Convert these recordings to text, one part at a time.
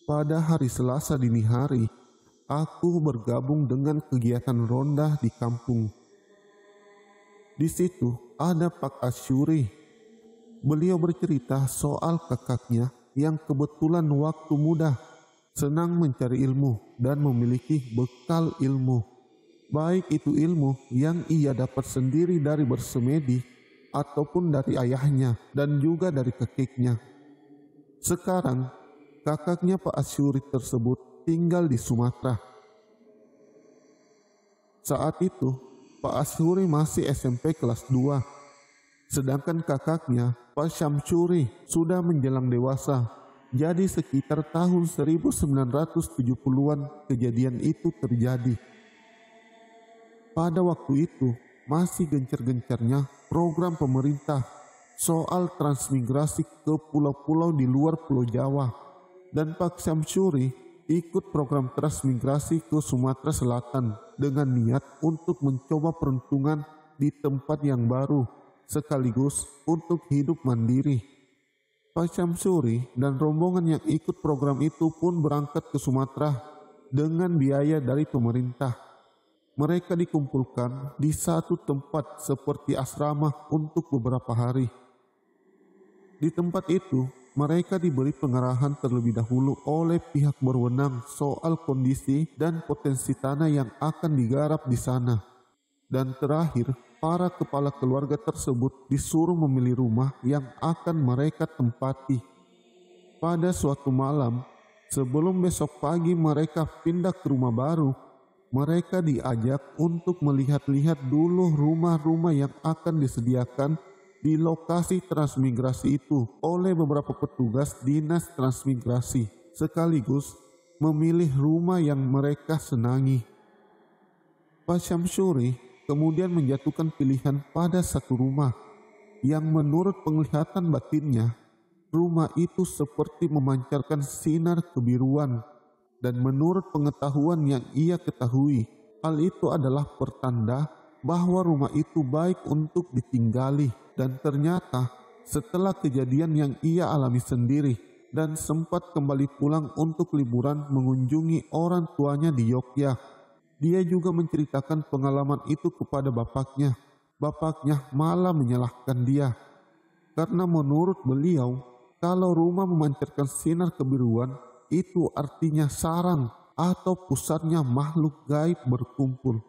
Pada hari Selasa dini hari, aku bergabung dengan kegiatan ronda di kampung. Di situ ada Pak Asyuri. Beliau bercerita soal kakaknya yang kebetulan waktu muda senang mencari ilmu dan memiliki bekal ilmu. Baik itu ilmu yang ia dapat sendiri dari bersemedi ataupun dari ayahnya dan juga dari kakeknya. Sekarang kakaknya Pak Asyuri tersebut tinggal di Sumatera. Saat itu Pak Asyuri masih SMP kelas 2, sedangkan kakaknya Pak Syamsuri sudah menjelang dewasa. Jadi sekitar tahun 1970-an kejadian itu terjadi. Pada waktu itu masih gencar-gencarnya program pemerintah soal transmigrasi ke pulau-pulau di luar Pulau Jawa, dan Pak Syamsuri ikut program transmigrasi ke Sumatera Selatan dengan niat untuk mencoba peruntungan di tempat yang baru sekaligus untuk hidup mandiri. Pak Syamsuri dan rombongan yang ikut program itu pun berangkat ke Sumatera dengan biaya dari pemerintah. Mereka dikumpulkan di satu tempat seperti asrama untuk beberapa hari. Di tempat itu, mereka diberi pengarahan terlebih dahulu oleh pihak berwenang soal kondisi dan potensi tanah yang akan digarap di sana. Dan terakhir, para kepala keluarga tersebut disuruh memilih rumah yang akan mereka tempati. Pada suatu malam, sebelum besok pagi mereka pindah ke rumah baru, mereka diajak untuk melihat-lihat dulu rumah-rumah yang akan disediakan di lokasi transmigrasi itu oleh beberapa petugas dinas transmigrasi, sekaligus memilih rumah yang mereka senangi. Pak Syamsuri kemudian menjatuhkan pilihan pada satu rumah yang menurut penglihatan batinnya, rumah itu seperti memancarkan sinar kebiruan, dan menurut pengetahuan yang ia ketahui, hal itu adalah pertanda bahwa rumah itu baik untuk ditinggali. Dan ternyata setelah kejadian yang ia alami sendiri dan sempat kembali pulang untuk liburan mengunjungi orang tuanya di Yogyakarta, dia juga menceritakan pengalaman itu kepada bapaknya. Bapaknya malah menyalahkan dia, karena menurut beliau, kalau rumah memancarkan sinar kebiruan, itu artinya sarang atau pusatnya makhluk gaib berkumpul.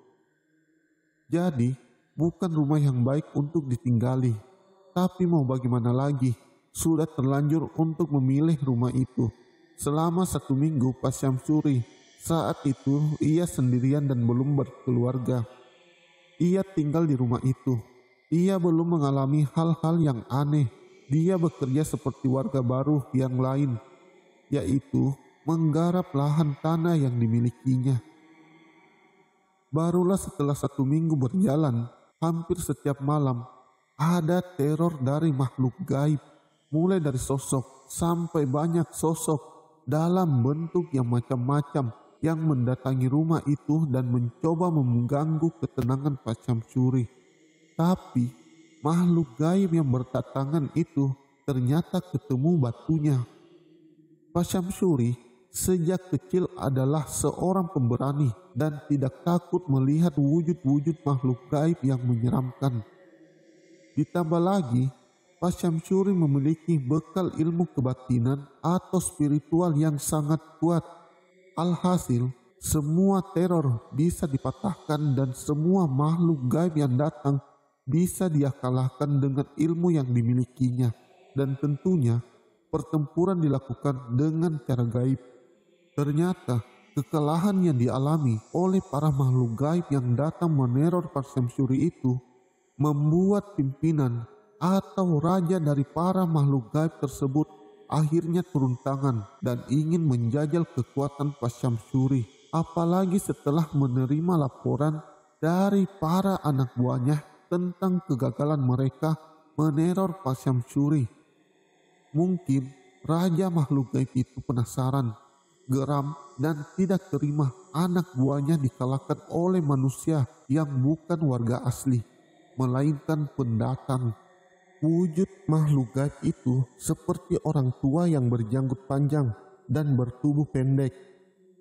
Jadi, bukan rumah yang baik untuk ditinggali. Tapi mau bagaimana lagi, sudah terlanjur untuk memilih rumah itu. Selama 1 minggu Pak Syamsuri, saat itu ia sendirian dan belum berkeluarga. Ia tinggal di rumah itu. Ia belum mengalami hal-hal yang aneh. Dia bekerja seperti warga baru yang lain, yaitu menggarap lahan tanah yang dimilikinya. Barulah setelah 1 minggu berjalan, hampir setiap malam ada teror dari makhluk gaib, mulai dari sosok sampai banyak sosok dalam bentuk yang macam-macam yang mendatangi rumah itu dan mencoba mengganggu ketenangan Pak Syamsuri. Tapi makhluk gaib yang berdatangan itu ternyata ketemu batunya. Pak Syamsuri sejak kecil adalah seorang pemberani dan tidak takut melihat wujud-wujud makhluk gaib yang menyeramkan. Ditambah lagi, Pak Syamsuri memiliki bekal ilmu kebatinan atau spiritual yang sangat kuat. Alhasil, semua teror bisa dipatahkan dan semua makhluk gaib yang datang bisa dia kalahkan dengan ilmu yang dimilikinya. Dan tentunya, pertempuran dilakukan dengan cara gaib. Ternyata kekalahan yang dialami oleh para makhluk gaib yang datang meneror Pak Syamsuri itu membuat pimpinan atau raja dari para makhluk gaib tersebut akhirnya turun tangan dan ingin menjajal kekuatan Pak Syamsuri. Apalagi setelah menerima laporan dari para anak buahnya tentang kegagalan mereka meneror Pak Syamsuri. Mungkin raja makhluk gaib itu penasaran, geram, dan tidak terima anak buahnya dikalahkan oleh manusia yang bukan warga asli, melainkan pendatang. Wujud makhluk gaib itu seperti orang tua yang berjanggut panjang dan bertubuh pendek,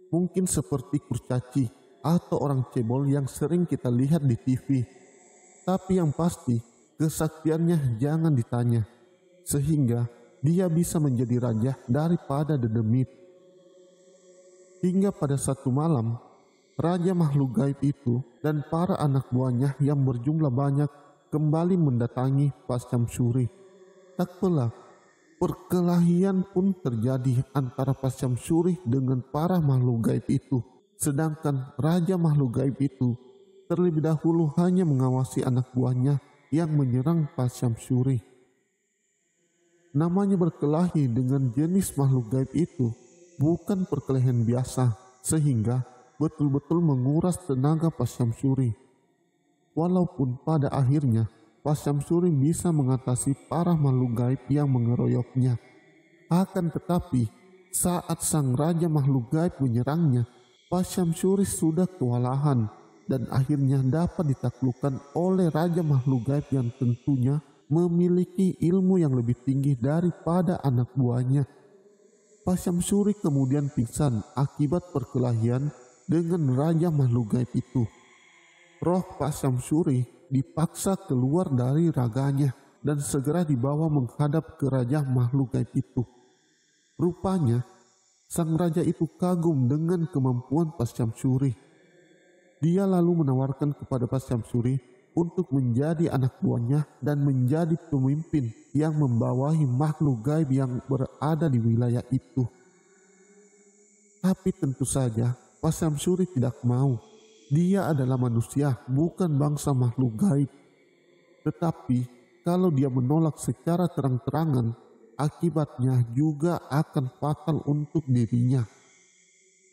mungkin seperti kurcaci atau orang cebol yang sering kita lihat di TV. Tapi yang pasti, kesaktiannya jangan ditanya, sehingga dia bisa menjadi raja daripada The Demit. Hingga pada satu malam, raja makhluk gaib itu dan para anak buahnya yang berjumlah banyak kembali mendatangi Pasyamsyuri. Tak pelak, perkelahian pun terjadi antara Pasyamsyuri dengan para makhluk gaib itu. Sedangkan raja makhluk gaib itu terlebih dahulu hanya mengawasi anak buahnya yang menyerang Pasyamsyuri. Namanya berkelahi dengan jenis makhluk gaib itu bukan perkelahian biasa, sehingga betul-betul menguras tenaga Pasyamsyuri. Walaupun pada akhirnya Pasyamsyuri bisa mengatasi para makhluk gaib yang mengeroyoknya. Akan tetapi saat sang raja makhluk gaib menyerangnya, Pasyamsyuri sudah kewalahan dan akhirnya dapat ditaklukkan oleh raja makhluk gaib yang tentunya memiliki ilmu yang lebih tinggi daripada anak buahnya. Pasyamsyuri kemudian pingsan akibat perkelahian dengan raja makhluk gaib itu. Roh Pasyamsyuri dipaksa keluar dari raganya dan segera dibawa menghadap ke raja makhluk gaib itu. Rupanya, sang raja itu kagum dengan kemampuan Pasyamsyuri. Dia lalu menawarkan kepada Pasyamsyuri untuk menjadi anak buahnya dan menjadi pemimpin yang membawahi makhluk gaib yang berada di wilayah itu. Tapi tentu saja Pasyamsyuri tidak mau. Dia adalah manusia, bukan bangsa makhluk gaib. Tetapi kalau dia menolak secara terang-terangan, akibatnya juga akan fatal untuk dirinya.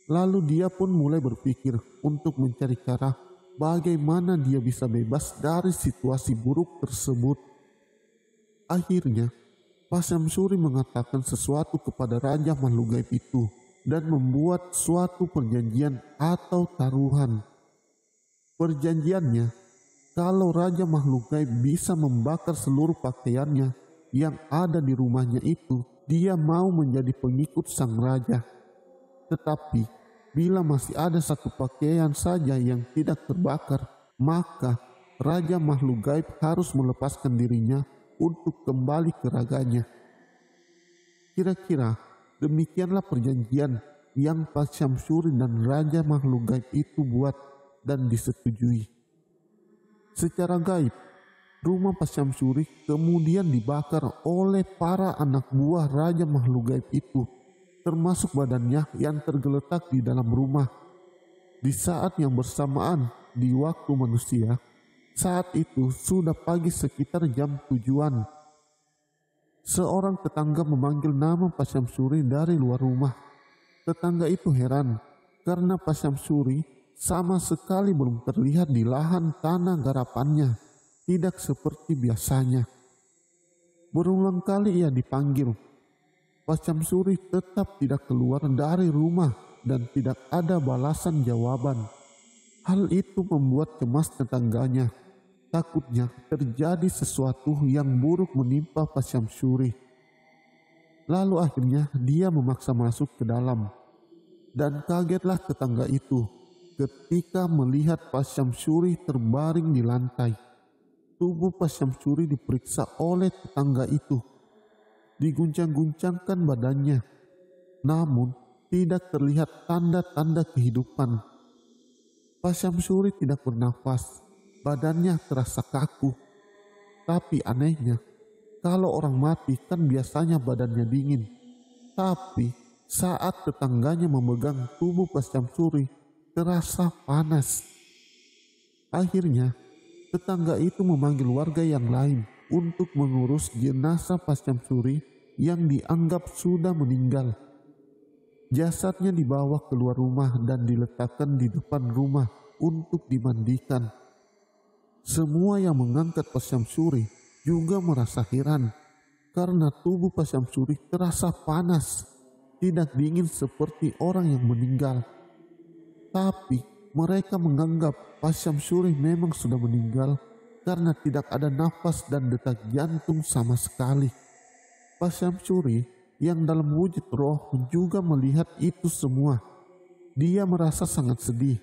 Lalu dia pun mulai berpikir untuk mencari cara bagaimana dia bisa bebas dari situasi buruk tersebut. Akhirnya, Pasyamsyuri mengatakan sesuatu kepada raja makhluk gaib itu dan membuat suatu perjanjian atau taruhan. Perjanjiannya, kalau raja makhluk gaib bisa membakar seluruh pakaiannya yang ada di rumahnya itu, dia mau menjadi pengikut sang raja. Tetapi bila masih ada satu pakaian saja yang tidak terbakar, maka raja makhluk gaib harus melepaskan dirinya untuk kembali ke raganya. Kira-kira demikianlah perjanjian yang Pasyamsyuri dan raja makhluk gaib itu buat dan disetujui. Secara gaib, rumah Pasyamsyuri kemudian dibakar oleh para anak buah raja makhluk gaib itu, termasuk badannya yang tergeletak di dalam rumah. Di saat yang bersamaan di waktu manusia, saat itu sudah pagi sekitar jam 7-an. Seorang tetangga memanggil nama Pasyamsyuri dari luar rumah. Tetangga itu heran karena Pasyamsyuri sama sekali belum terlihat di lahan tanah garapannya, tidak seperti biasanya. Berulang kali ia dipanggil. Pasyamsyuri tetap tidak keluar dari rumah dan tidak ada balasan jawaban. Hal itu membuat cemas tetangganya. Takutnya terjadi sesuatu yang buruk menimpa Pasyamsyuri. Lalu akhirnya dia memaksa masuk ke dalam. Dan kagetlah tetangga itu ketika melihat Pasyamsyuri terbaring di lantai. Tubuh Pasyamsyuri diperiksa oleh tetangga itu. Diguncang-guncangkan badannya, namun tidak terlihat tanda-tanda kehidupan. Pasyamsyuri tidak bernafas, badannya terasa kaku. Tapi anehnya, kalau orang mati kan biasanya badannya dingin. Tapi saat tetangganya memegang tubuh Pasyamsyuri, terasa panas. Akhirnya, tetangga itu memanggil warga yang lain untuk mengurus jenazah Pasyamsyuri yang dianggap sudah meninggal. Jasadnya dibawa keluar rumah dan diletakkan di depan rumah untuk dimandikan. Semua yang mengangkat Pasyamsyuri juga merasa heran karena tubuh Pasyamsyuri terasa panas, tidak dingin seperti orang yang meninggal. Tapi mereka menganggap Pasyamsyuri memang sudah meninggal karena tidak ada nafas dan detak jantung sama sekali. Pasyamsyuri yang dalam wujud roh juga melihat itu semua. Dia merasa sangat sedih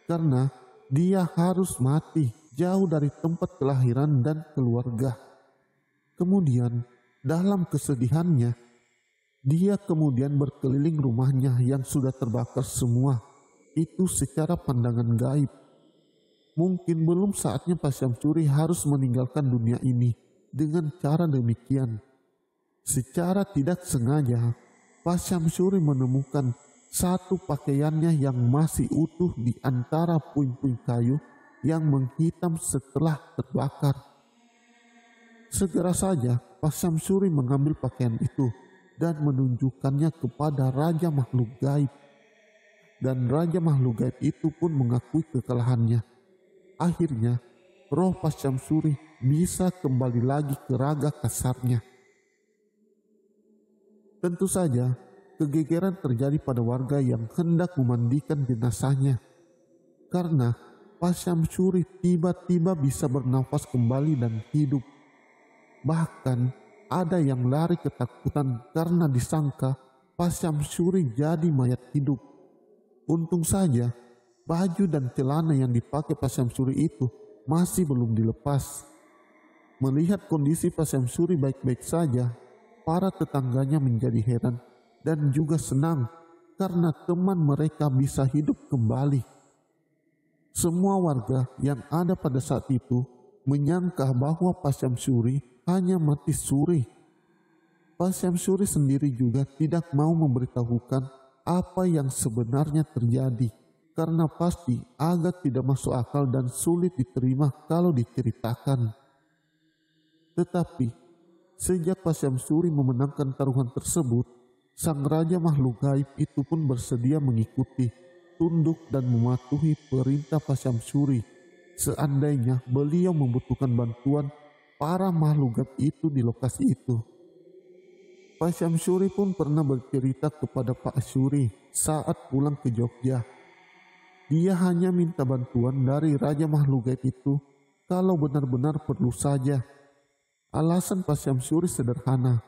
karena dia harus mati jauh dari tempat kelahiran dan keluarga. Kemudian dalam kesedihannya, dia kemudian berkeliling rumahnya yang sudah terbakar semua, itu secara pandangan gaib. Mungkin belum saatnya Pak Syamsuri harus meninggalkan dunia ini dengan cara demikian. Secara tidak sengaja, Pak Syamsuri menemukan satu pakaiannya yang masih utuh di antara puing-puing kayu yang menghitam setelah terbakar. Segera saja Pak Syamsuri mengambil pakaian itu dan menunjukkannya kepada Raja Makhluk Gaib. Dan Raja Makhluk Gaib itu pun mengakui kekalahannya. Akhirnya roh Pak Syamsuri bisa kembali lagi ke raga kasarnya. Tentu saja kegegeran terjadi pada warga yang hendak memandikan jenazahnya. Karena Pak Syamsuri tiba-tiba bisa bernafas kembali dan hidup. Bahkan ada yang lari ketakutan karena disangka Pak Syamsuri jadi mayat hidup. Untung saja baju dan celana yang dipakai Pak Syamsuri itu masih belum dilepas. Melihat kondisi Pak Syamsuri baik-baik saja, para tetangganya menjadi heran dan juga senang karena teman mereka bisa hidup kembali. Semua warga yang ada pada saat itu menyangka bahwa Pak Syamsuri hanya mati suri. Pak Syamsuri sendiri juga tidak mau memberitahukan apa yang sebenarnya terjadi, karena pasti agak tidak masuk akal dan sulit diterima kalau diceritakan. Tetapi sejak Pak Syamsuri memenangkan taruhan tersebut, sang Raja Makhluk Gaib itu pun bersedia mengikuti, tunduk dan mematuhi perintah Pak Syamsuri seandainya beliau membutuhkan bantuan para makhluk gaib itu di lokasi itu. Pak Syamsuri pun pernah bercerita kepada Pak Asyuri saat pulang ke Jogja. Dia hanya minta bantuan dari Raja Makhluk Gaib itu kalau benar-benar perlu saja. Alasan Pak Syamsuri sederhana.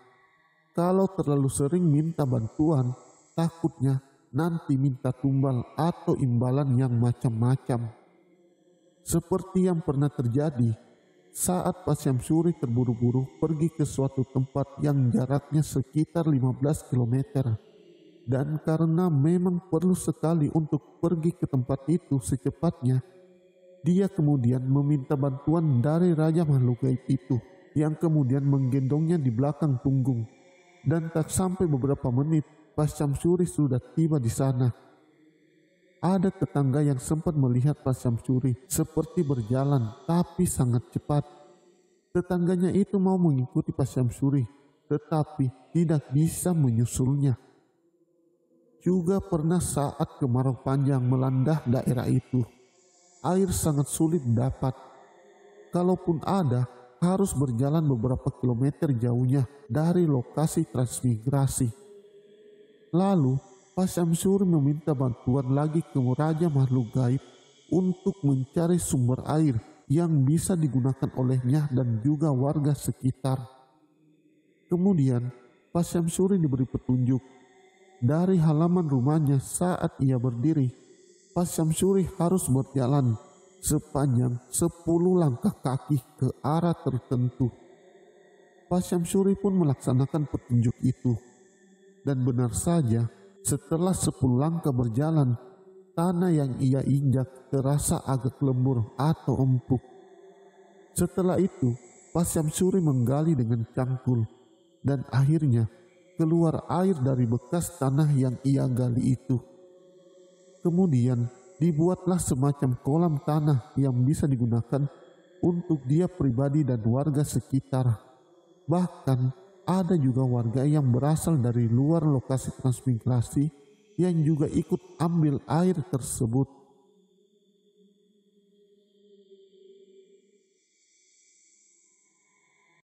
Kalau terlalu sering minta bantuan, takutnya nanti minta tumbal atau imbalan yang macam-macam. Seperti yang pernah terjadi saat Pak Syamsuri terburu-buru pergi ke suatu tempat yang jaraknya sekitar 15 km. Dan karena memang perlu sekali untuk pergi ke tempat itu secepatnya, dia kemudian meminta bantuan dari Raja Makhluk Gaib itu yang kemudian menggendongnya di belakang punggung. Dan tak sampai beberapa menit, Pak Syamsuri sudah tiba di sana. Ada tetangga yang sempat melihat Pak Syamsuri seperti berjalan tapi sangat cepat. Tetangganya itu mau mengikuti Pak Syamsuri, tetapi tidak bisa menyusulnya. Juga pernah saat kemarau panjang melanda daerah itu, air sangat sulit dapat. Kalaupun ada, harus berjalan beberapa kilometer jauhnya dari lokasi transmigrasi. Lalu Pak Syamsuri meminta bantuan lagi ke Raja Makhluk Gaib untuk mencari sumber air yang bisa digunakan olehnya dan juga warga sekitar. Kemudian Pak Syamsuri diberi petunjuk. Dari halaman rumahnya saat ia berdiri, Pak Syamsuri harus berjalan sepanjang 10 langkah kaki ke arah tertentu. Pak Syamsuri pun melaksanakan petunjuk itu. Dan benar saja, setelah 10 langkah berjalan, tanah yang ia injak terasa agak lembur atau empuk. Setelah itu, Pak Syamsuri menggali dengan cangkul dan akhirnya keluar air dari bekas tanah yang ia gali itu. Kemudian dibuatlah semacam kolam tanah yang bisa digunakan untuk dia pribadi dan warga sekitar. Bahkan ada juga warga yang berasal dari luar lokasi transmigrasi yang juga ikut ambil air tersebut.